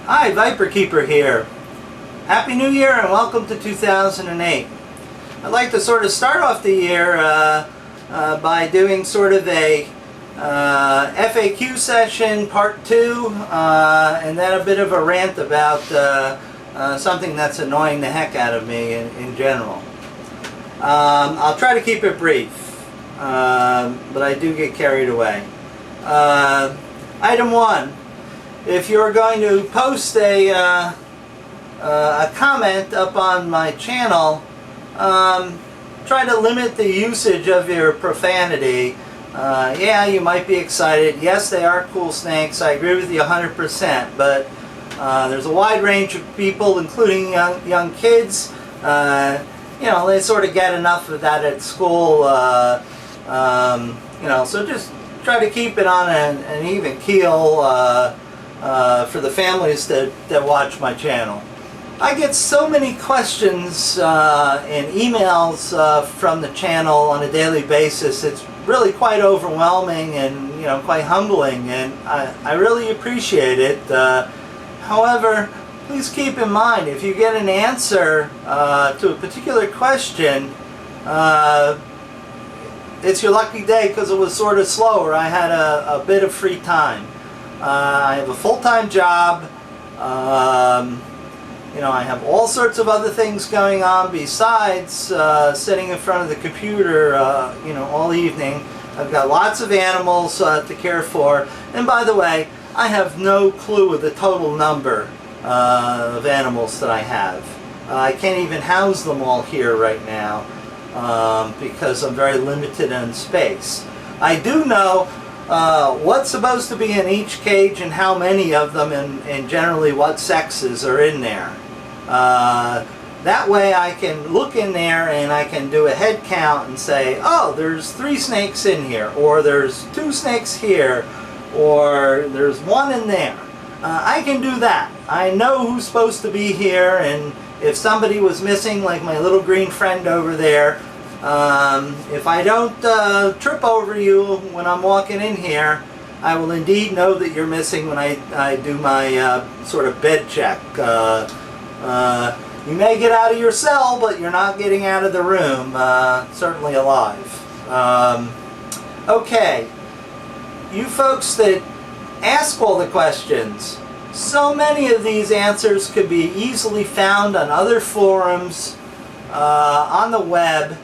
Hi, Viperkeeper here. Happy New Year and welcome to 2008. I'd like to sort of start off the year by doing sort of a FAQ session, part 2, and then a bit of a rant about something that's annoying the heck out of me in general. I'll try to keep it brief, but I do get carried away. Item 1. If you're going to post a comment up on my channel, try to limit the usage of your profanity. Yeah, you might be excited. Yes, they are cool snakes. I agree with you 100%. But there's a wide range of people, including young kids. You know, they sort of get enough of that at school. You know, so just try to keep it on an even keel. For the families that watch my channel. I get so many questions and emails from the channel on a daily basis. It's really quite overwhelming and quite humbling, and I really appreciate it. However, please keep in mind, if you get an answer to a particular question, it's your lucky day because it was sort of slow, or I had a bit of free time. I have a full-time job. I have all sorts of other things going on besides sitting in front of the computer, all evening. I've got lots of animals to care for. And by the way, I have no clue of the total number of animals that I have. I can't even house them all here right now because I'm very limited in space. I do know what's supposed to be in each cage and how many of them and generally what sexes are in there. That way I can look in there and I can do a head count and say, oh, there's 3 snakes in here, or there's 2 snakes here, or there's 1 in there. I can do that. I know who's supposed to be here, and if somebody was missing, like my little green friend over there, if I don't trip over you when I'm walking in here, I will indeed know that you're missing when I do my sort of bed check. You may get out of your cell, but you're not getting out of the room, certainly alive. Okay, you folks that ask all the questions, so many of these answers could be easily found on other forums, on the web.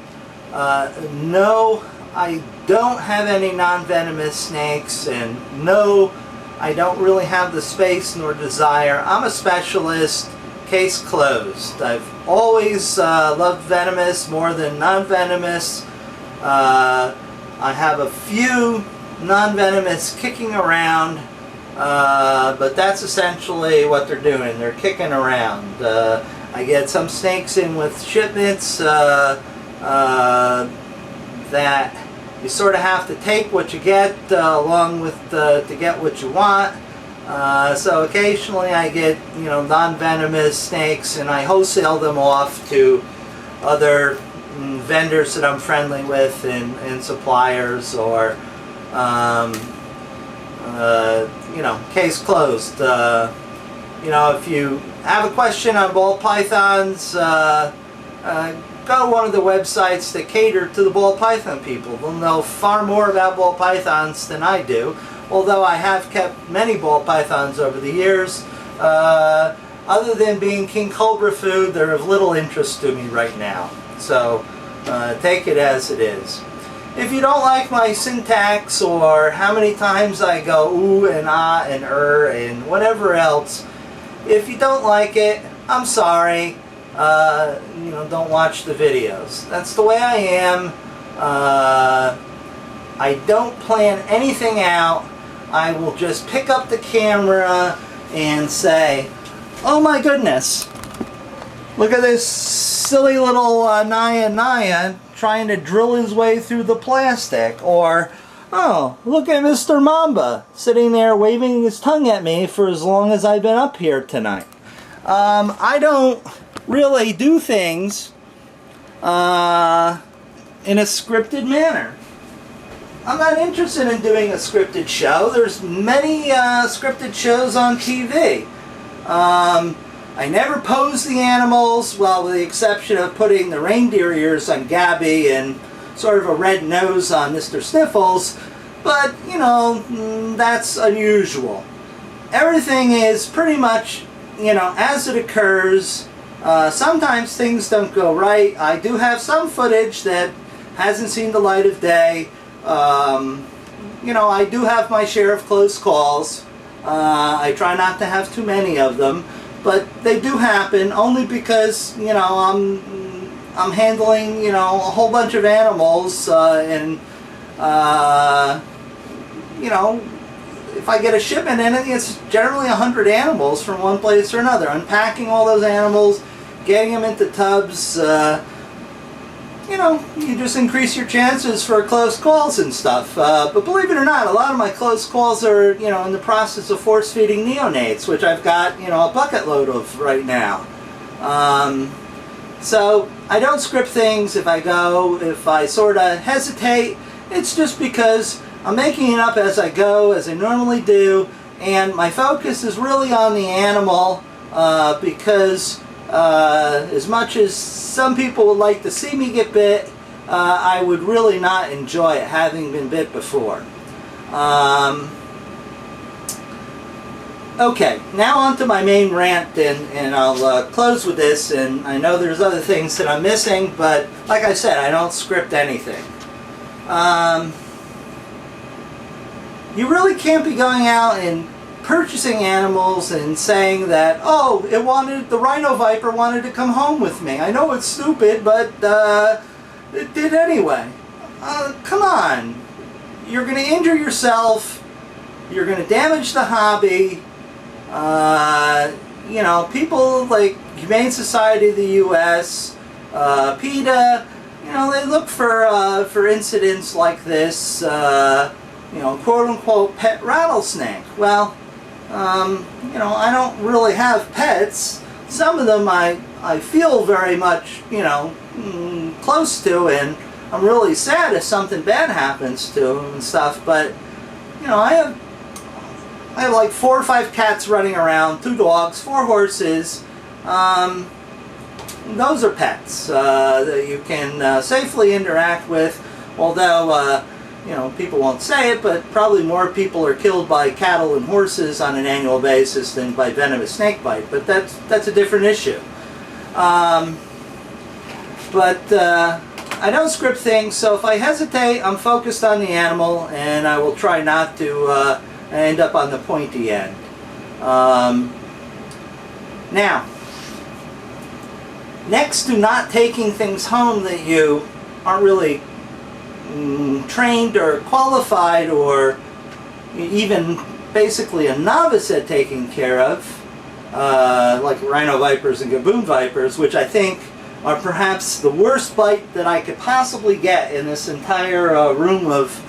No, I don't have any non-venomous snakes, and no, I don't really have the space nor desire. I'm a specialist, case closed. I've always loved venomous more than non-venomous. I have a few non-venomous kicking around, but that's essentially what they're doing. They're kicking around. I get some snakes in with shipments that you sort of have to take what you get along with to get what you want. So occasionally I get non-venomous snakes, and I wholesale them off to other vendors that I'm friendly with and suppliers, or case closed. If you have a question on ball pythons, go to one of the websites that cater to the ball python people. They'll know far more about ball pythons than I do, although I have kept many ball pythons over the years. Other than being king cobra food, they're of little interest to me right now. So take it as it is. If you don't like my syntax, or how many times I go ooh and ah and and whatever else, if you don't like it, I'm sorry. Don't watch the videos. That's the way I am. I don't plan anything out. I will just pick up the camera and say, oh my goodness, look at this silly little Naya trying to drill his way through the plastic. Or, oh, look at Mr. Mamba sitting there waving his tongue at me for as long as I've been up here tonight. I don't really do things in a scripted manner. I'm not interested in doing a scripted show. There's many scripted shows on TV. I never pose the animals, well, with the exception of putting the reindeer ears on Gabby and sort of a red nose on Mr. Sniffles, but, you know, that's unusual. Everything is pretty much, you know, as it occurs. Sometimes things don't go right. I do have some footage that hasn't seen the light of day. You know, I do have my share of close calls. I try not to have too many of them, but they do happen only because, you know, I'm handling, you know, a whole bunch of animals, and you know, if I get a shipment in, it's generally 100 animals from one place or another. Unpacking all those animals, getting them into tubs, you know, you just increase your chances for close calls and stuff. But believe it or not, a lot of my close calls are, you know, in the process of force feeding neonates, which I've got, you know, a bucket load of right now. So I don't script things. If I sort of hesitate, it's just because I'm making it up as I go, as I normally do, and my focus is really on the animal, because as much as some people would like to see me get bit, I would really not enjoy it, having been bit before. Okay, now on to my main rant, and I'll close with this. And I know there's other things that I'm missing, but like I said, I don't script anything. You really can't be going out and purchasing animals and saying that, oh, the rhino viper wanted to come home with me. I know it's stupid, but it did anyway. Come on. You're going to injure yourself. You're going to damage the hobby. You know, people like Humane Society of the U.S., PETA, you know, they look for incidents like this, you know, quote-unquote pet rattlesnake. Well, you know, I don't really have pets. Some of them I feel very much, you know, close to, and I'm really sad if something bad happens to them and stuff, but, you know, I have like 4 or 5 cats running around, 2 dogs, 4 horses. Those are pets that you can safely interact with, although, you know, people won't say it, but probably more people are killed by cattle and horses on an annual basis than by venomous snake bite, but that's a different issue. But I don't script things, so if I hesitate, I'm focused on the animal, and I will try not to end up on the pointy end. Now, next to not taking things home that you aren't really trained or qualified or even basically a novice at taking care of, like rhino vipers and gaboon vipers, which I think are perhaps the worst bite that I could possibly get in this entire room of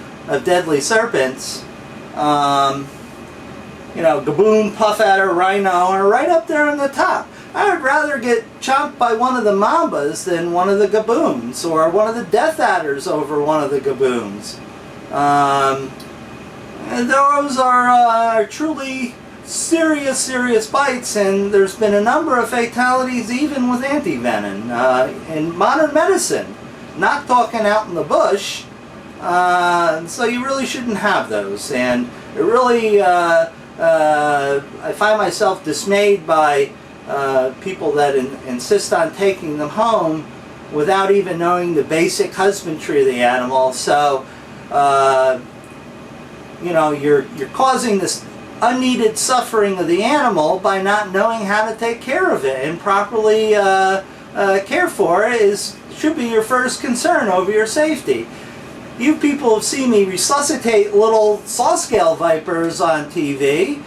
deadly serpents. You know, gaboon, puff adder, rhino are right up there on the top. I would rather get chomped by one of the mambas than one of the gaboons, or one of the death adders over one of the gaboons. And those are truly serious bites, and there's been a number of fatalities even with anti-venom in modern medicine. Not talking out in the bush. So you really shouldn't have those, and it really I find myself dismayed by people that insist on taking them home without even knowing the basic husbandry of the animal. So you know, you're causing this unneeded suffering of the animal by not knowing how to take care of it, and properly care for it should be your first concern over your safety. You people have seen me resuscitate little saw-scale vipers on TV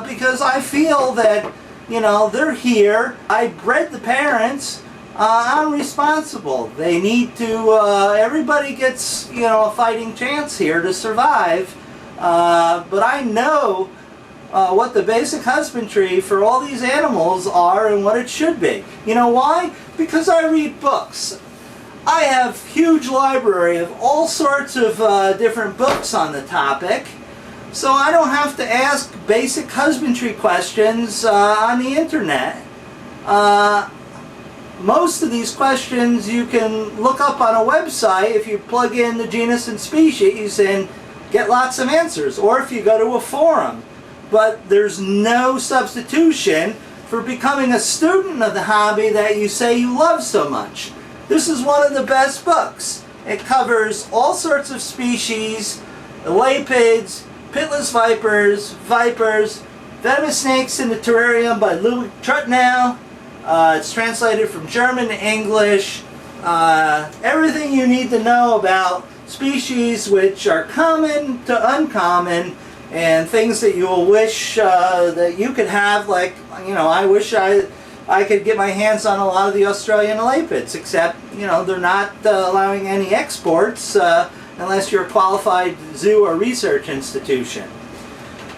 because I feel that, you know, they're here. I bred the parents. I'm responsible. They need to, everybody gets, you know, a fighting chance here to survive. But I know what the basic husbandry for all these animals are and what it should be. You know why? Because I read books. I have a huge library of all sorts of different books on the topic. so I don't have to ask basic husbandry questions on the internet. Most of these questions you can look up on a website if you plug in the genus and species and get lots of answers, or if you go to a forum. But there's no substitution for becoming a student of the hobby that you say you love so much. This is one of the best books. It covers all sorts of species, elapids, pitless vipers, vipers, venomous snakes in the terrarium by Louis Trutnow. It's translated from German to English. Everything you need to know about species which are common to uncommon, and things that you will wish that you could have, like, you know, I wish I could get my hands on a lot of the Australian elapids, except, you know, they're not allowing any exports unless you're a qualified zoo or research institution.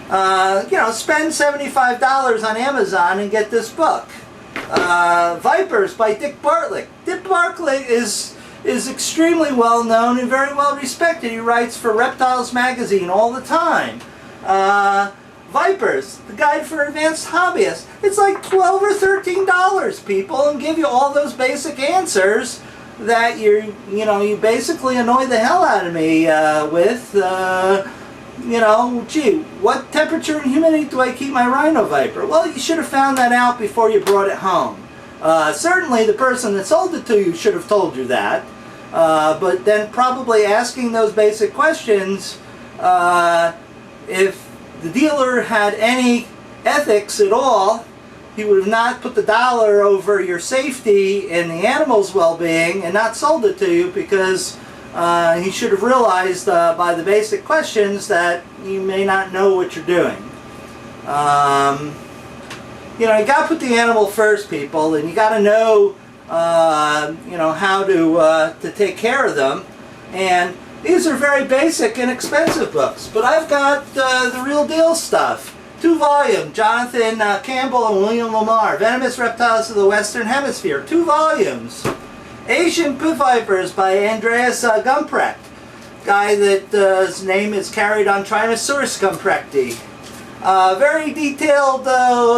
You know, spend $75 on Amazon and get this book. Vipers by Dick Bartlett. Dick Bartlett is extremely well known and very well respected. He writes for Reptiles magazine all the time. Vipers, the guide for advanced hobbyists. It's like $12 or $13, people, and give you all those basic answers that you basically annoy the hell out of me with. You know, gee, what temperature and humidity do I keep my rhino viper? Well, you should have found that out before you brought it home. Certainly the person that sold it to you should have told you that. But then probably asking those basic questions, if the dealer had any ethics at all, he would have not put the dollar over your safety and the animal's well-being and not sold it to you, because he should have realized by the basic questions that you may not know what you're doing. You know, you got to put the animal first, people, and you got to know, you know, how to take care of them. And these are very basic and expensive books, but I've got the real deal stuff. 2-volume, Jonathan Campbell and William Lamar, Venomous Reptiles of the Western Hemisphere, 2 volumes. Asian Pit Vipers by Andreas Gumprecht, guy that his name is carried on Trinosaurus gumprechti. Very detailed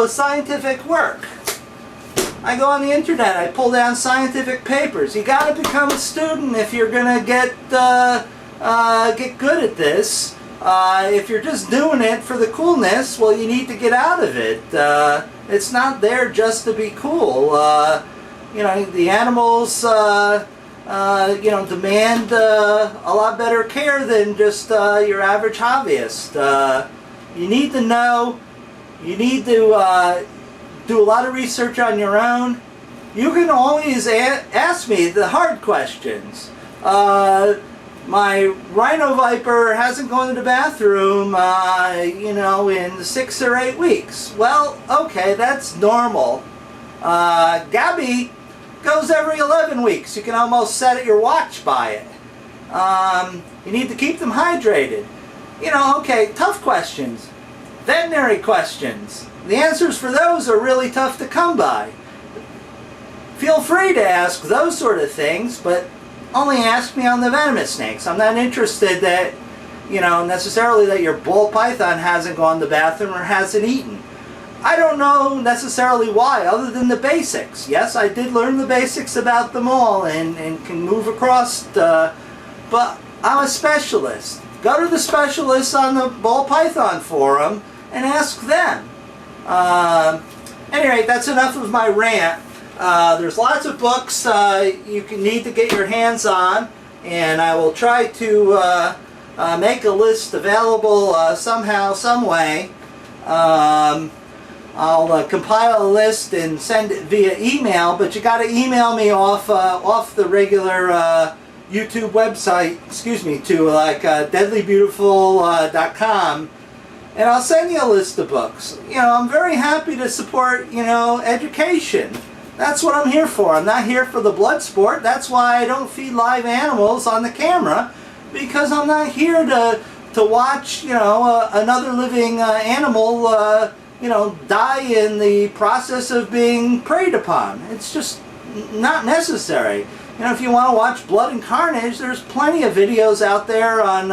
scientific work. I go on the internet, I pull down scientific papers. You got to become a student if you're gonna get good at this. If you're just doing it for the coolness, well, you need to get out of it. It's not there just to be cool. You know, the animals, you know, demand a lot better care than just your average hobbyist. You need to know. You need to do a lot of research on your own. You can always ask me the hard questions. My rhino viper hasn't gone to the bathroom, you know, in 6 or 8 weeks. Well, okay, that's normal. Gabby goes every 11 weeks. You can almost set your watch by it. You need to keep them hydrated. You know, okay, tough questions. Veterinary questions. The answers for those are really tough to come by. Feel free to ask those sort of things, but only ask me on the venomous snakes. I'm not interested that, you know, necessarily that your ball python hasn't gone to the bathroom or hasn't eaten. I don't know necessarily why, other than the basics. Yes, I did learn the basics about them all and can move across, but I'm a specialist. Go to the specialists on the ball python forum and ask them. Anyway, that's enough of my rant. There's lots of books you need to get your hands on, and I will try to make a list available somehow, some way. I'll compile a list and send it via email, but you got to email me off the regular YouTube website, excuse me, to like deadlybeautiful.com, and I'll send you a list of books. You know, I'm very happy to support, you know, education. That's what I'm here for. I'm not here for the blood sport. That's why I don't feed live animals on the camera, because I'm not here to watch, you know, another living animal, you know, die in the process of being preyed upon. It's just not necessary. You know, if you want to watch blood and carnage, there's plenty of videos out there on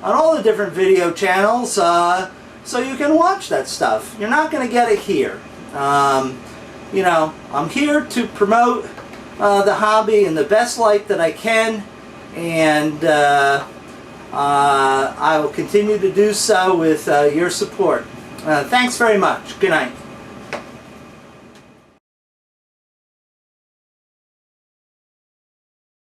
on all the different video channels, so you can watch that stuff. You're not going to get it here. You know, I'm here to promote the hobby in the best light that I can, and I will continue to do so with your support. Thanks very much. Good night.